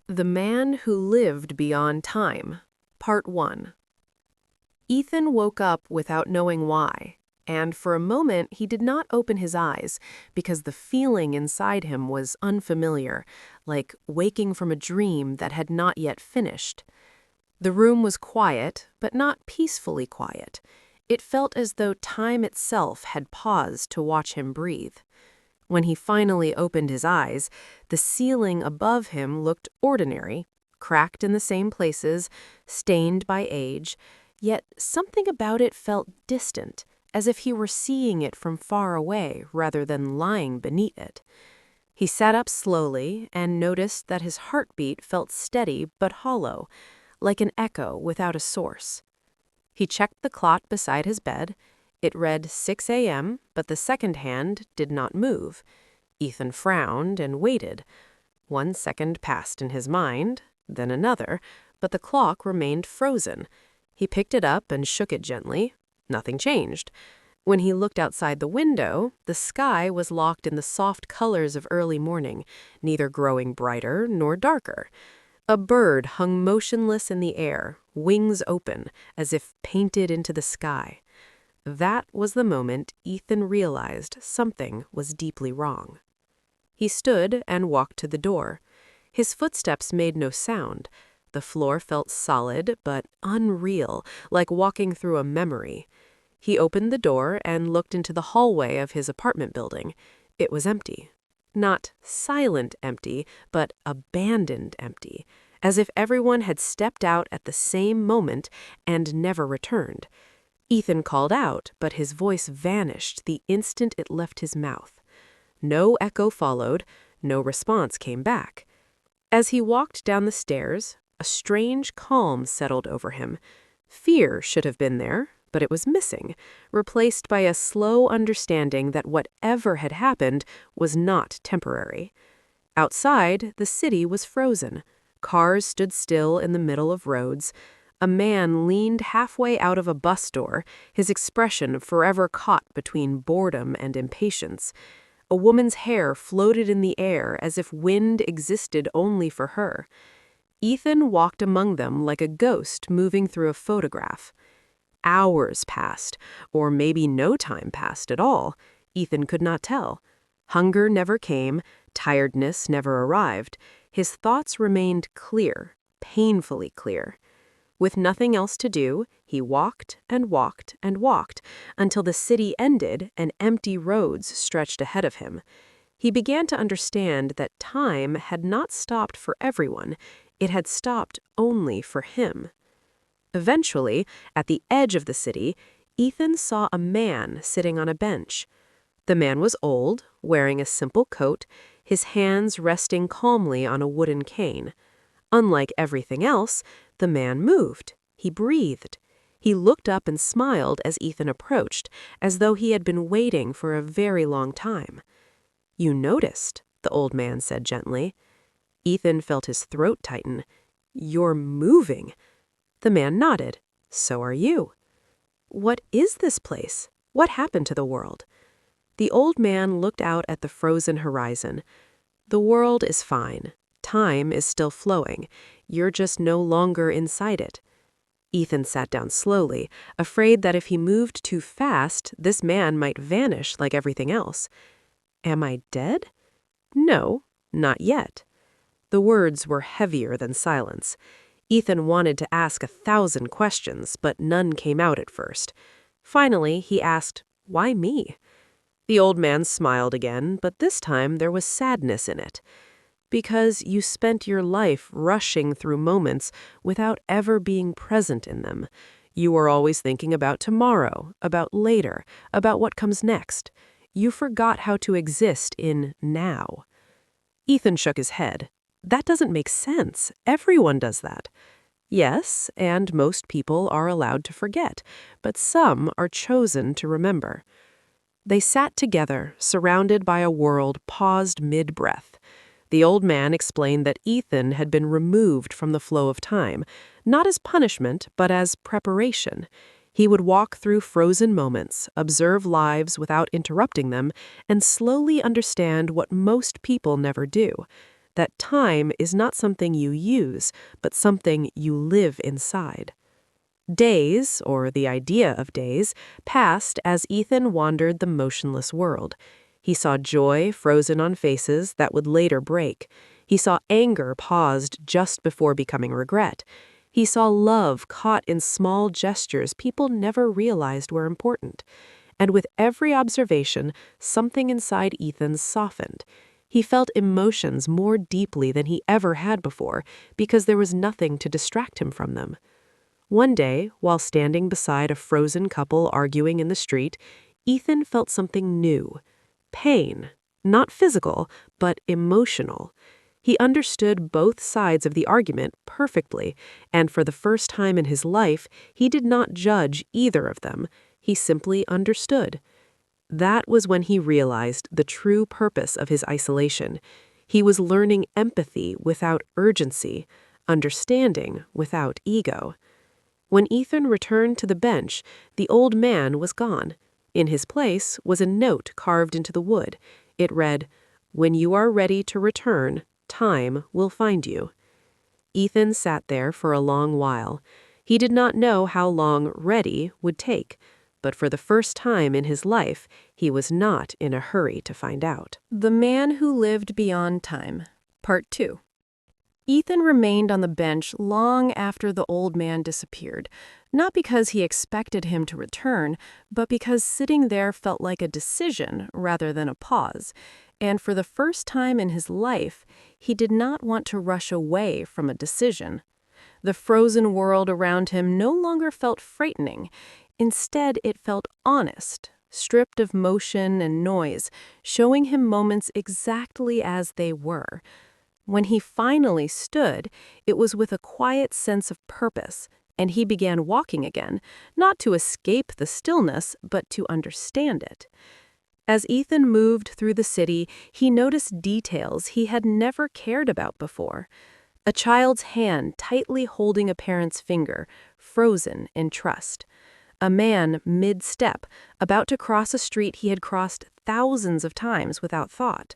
The Man Who Lived Beyond Time, Part 1. Ethan woke up without knowing why, and for a moment he did not open his eyes because the feeling inside him was unfamiliar, like waking from a dream that had not yet finished. The room was quiet, but not peacefully quiet. It felt as though time itself had paused to watch him breathe. When he finally opened his eyes, the ceiling above him looked ordinary, cracked in the same places, stained by age, yet something about it felt distant, as if he were seeing it from far away rather than lying beneath it. He sat up slowly and noticed that his heartbeat felt steady but hollow, like an echo without a source. He checked the clock beside his bed. It read 6 a.m., but the second hand did not move. Ethan frowned and waited. 1 second passed in his mind, then another, but the clock remained frozen. He picked it up and shook it gently. Nothing changed. When he looked outside the window, the sky was locked in the soft colors of early morning, neither growing brighter nor darker. A bird hung motionless in the air, wings open, as if painted into the sky. That was the moment Ethan realized something was deeply wrong. He stood and walked to the door. His footsteps made no sound. The floor felt solid but unreal, like walking through a memory. He opened the door and looked into the hallway of his apartment building. It was empty. Not silent empty, but abandoned empty, as if everyone had stepped out at the same moment and never returned. Ethan called out, but his voice vanished the instant it left his mouth. No echo followed, no response came back. As he walked down the stairs, a strange calm settled over him. Fear should have been there, but it was missing, replaced by a slow understanding that whatever had happened was not temporary. Outside, the city was frozen. Cars stood still in the middle of roads. A man leaned halfway out of a bus door, his expression forever caught between boredom and impatience. A woman's hair floated in the air as if wind existed only for her. Ethan walked among them like a ghost moving through a photograph. Hours passed, or maybe no time passed at all. Ethan could not tell. Hunger never came, tiredness never arrived. His thoughts remained clear, painfully clear. With nothing else to do, he walked and walked and walked until the city ended and empty roads stretched ahead of him. He began to understand that time had not stopped for everyone. It had stopped only for him. Eventually, at the edge of the city, Ethan saw a man sitting on a bench. The man was old, wearing a simple coat, his hands resting calmly on a wooden cane. Unlike everything else, the man moved. He breathed. He looked up and smiled as Ethan approached, as though he had been waiting for a very long time. "You noticed," the old man said gently. Ethan felt his throat tighten. "You're moving." The man nodded. "So are you." "What is this place? What happened to the world?" The old man looked out at the frozen horizon. "The world is fine. Time is still flowing. You're just no longer inside it." Ethan sat down slowly, afraid that if he moved too fast, this man might vanish like everything else. "Am I dead?" "No, not yet." The words were heavier than silence. Ethan wanted to ask 1,000 questions, but none came out at first. Finally, he asked, "Why me?" The old man smiled again, but this time there was sadness in it. "Because you spent your life rushing through moments without ever being present in them. You were always thinking about tomorrow, about later, about what comes next. You forgot how to exist in now." Ethan shook his head. "That doesn't make sense. Everyone does that." "Yes, and most people are allowed to forget, but some are chosen to remember." They sat together, surrounded by a world paused mid-breath. The old man explained that Ethan had been removed from the flow of time, not as punishment, but as preparation. He would walk through frozen moments, observe lives without interrupting them, and slowly understand what most people never do. that time is not something you use, but something you live inside. Days, or the idea of days, passed as Ethan wandered the motionless world. He saw joy frozen on faces that would later break. He saw anger paused just before becoming regret. He saw love caught in small gestures people never realized were important. And with every observation, something inside Ethan softened. He felt emotions more deeply than he ever had before because there was nothing to distract him from them. One day, while standing beside a frozen couple arguing in the street, Ethan felt something new. Pain, not physical, but emotional. He understood both sides of the argument perfectly, and for the first time in his life, he did not judge either of them. He simply understood. That was when he realized the true purpose of his isolation. He was learning empathy without urgency, understanding without ego. When Ethan returned to the bench, the old man was gone. In his place was a note carved into the wood. It read, "When you are ready to return, time will find you." Ethan sat there for a long while. He did not know how long ready would take, but for the first time in his life, he was not in a hurry to find out. The Man Who Lived Beyond Time, Part 2. Ethan remained on the bench long after the old man disappeared, not because he expected him to return, but because sitting there felt like a decision rather than a pause. And for the first time in his life, he did not want to rush away from a decision. The frozen world around him no longer felt frightening. Instead, it felt honest, stripped of motion and noise, showing him moments exactly as they were. When he finally stood, it was with a quiet sense of purpose, and he began walking again, not to escape the stillness, but to understand it. As Ethan moved through the city, he noticed details he had never cared about before. A child's hand tightly holding a parent's finger, frozen in trust. A man mid-step, about to cross a street he had crossed thousands of times without thought.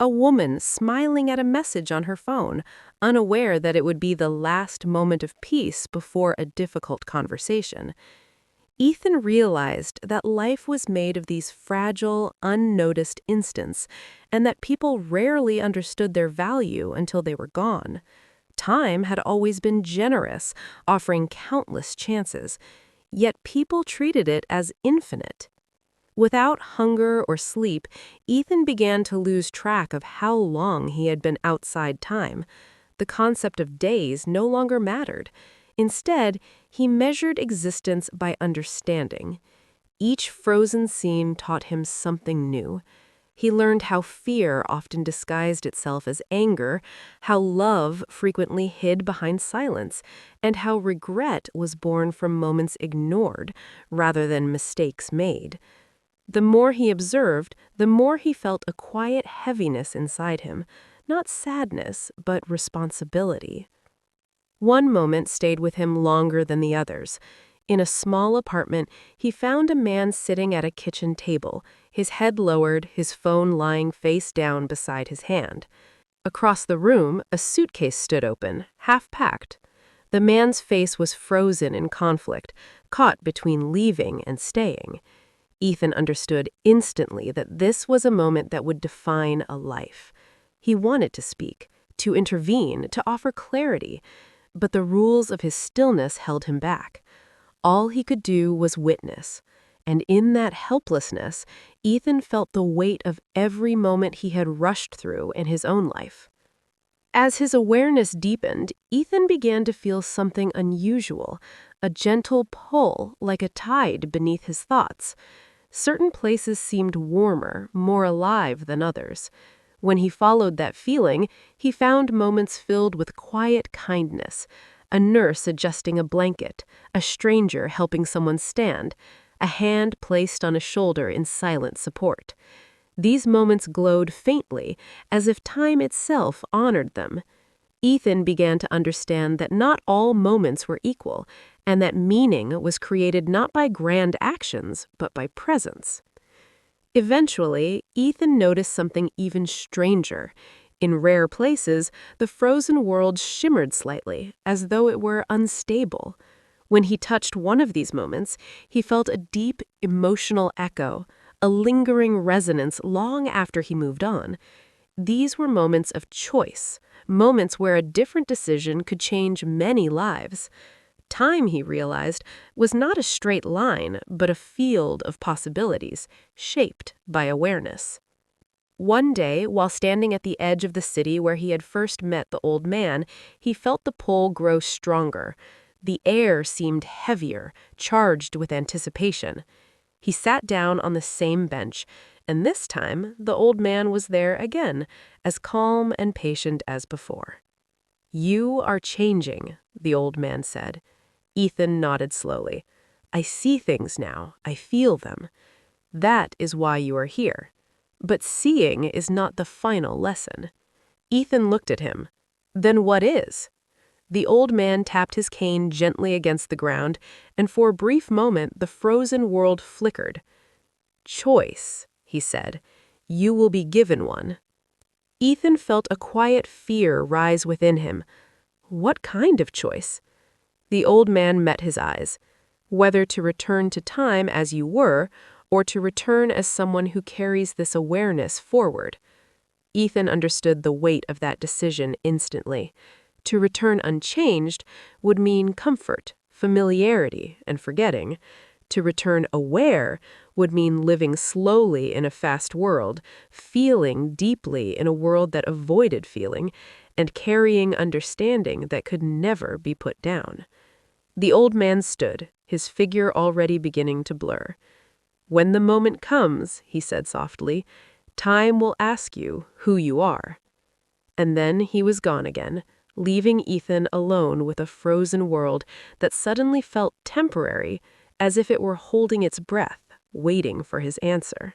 A woman smiling at a message on her phone, unaware that it would be the last moment of peace before a difficult conversation. Ethan realized that life was made of these fragile, unnoticed instants, and that people rarely understood their value until they were gone. Time had always been generous, offering countless chances, yet people treated it as infinite. Without hunger or sleep, Ethan began to lose track of how long he had been outside time. The concept of days no longer mattered. Instead, he measured existence by understanding. Each frozen scene taught him something new. He learned how fear often disguised itself as anger, how love frequently hid behind silence, and how regret was born from moments ignored rather than mistakes made. The more he observed, the more he felt a quiet heaviness inside him, not sadness, but responsibility. One moment stayed with him longer than the others. In a small apartment, he found a man sitting at a kitchen table, his head lowered, his phone lying face down beside his hand. Across the room, a suitcase stood open, half-packed. The man's face was frozen in conflict, caught between leaving and staying. Ethan understood instantly that this was a moment that would define a life. He wanted to speak, to intervene, to offer clarity, but the rules of his stillness held him back. All he could do was witness, and in that helplessness, Ethan felt the weight of every moment he had rushed through in his own life. As his awareness deepened, Ethan began to feel something unusual, a gentle pull like a tide beneath his thoughts. Certain places seemed warmer, more alive than others. When he followed that feeling, he found moments filled with quiet kindness, a nurse adjusting a blanket, a stranger helping someone stand, a hand placed on a shoulder in silent support. These moments glowed faintly, as if time itself honored them. Ethan began to understand that not all moments were equal, and that meaning was created not by grand actions, but by presence. Eventually, Ethan noticed something even stranger. In rare places, the frozen world shimmered slightly, as though it were unstable. When he touched one of these moments, he felt a deep, emotional echo, a lingering resonance long after he moved on. These were moments of choice, moments where a different decision could change many lives. Time, he realized, was not a straight line, but a field of possibilities, shaped by awareness. One day, while standing at the edge of the city where he had first met the old man, he felt the pull grow stronger. The air seemed heavier, charged with anticipation. He sat down on the same bench, and this time the old man was there again, as calm and patient as before. "You are changing," the old man said. Ethan nodded slowly. "I see things now. I feel them. That is why you are here. But seeing is not the final lesson." Ethan looked at him. "Then what is?" The old man tapped his cane gently against the ground, and for a brief moment the frozen world flickered. "Choice," he said. "You will be given one." Ethan felt a quiet fear rise within him. What kind of choice? The old man met his eyes. Whether to return to time as you were, or to return as someone who carries this awareness forward. Ethan understood the weight of that decision instantly. To return unchanged would mean comfort, familiarity, and forgetting. To return aware would mean living slowly in a fast world, feeling deeply in a world that avoided feeling, and carrying understanding that could never be put down. The old man stood, his figure already beginning to blur. "When the moment comes," he said softly, "time will ask you who you are." And then he was gone again, leaving Ethan alone with a frozen world that suddenly felt temporary, as if it were holding its breath, waiting for his answer.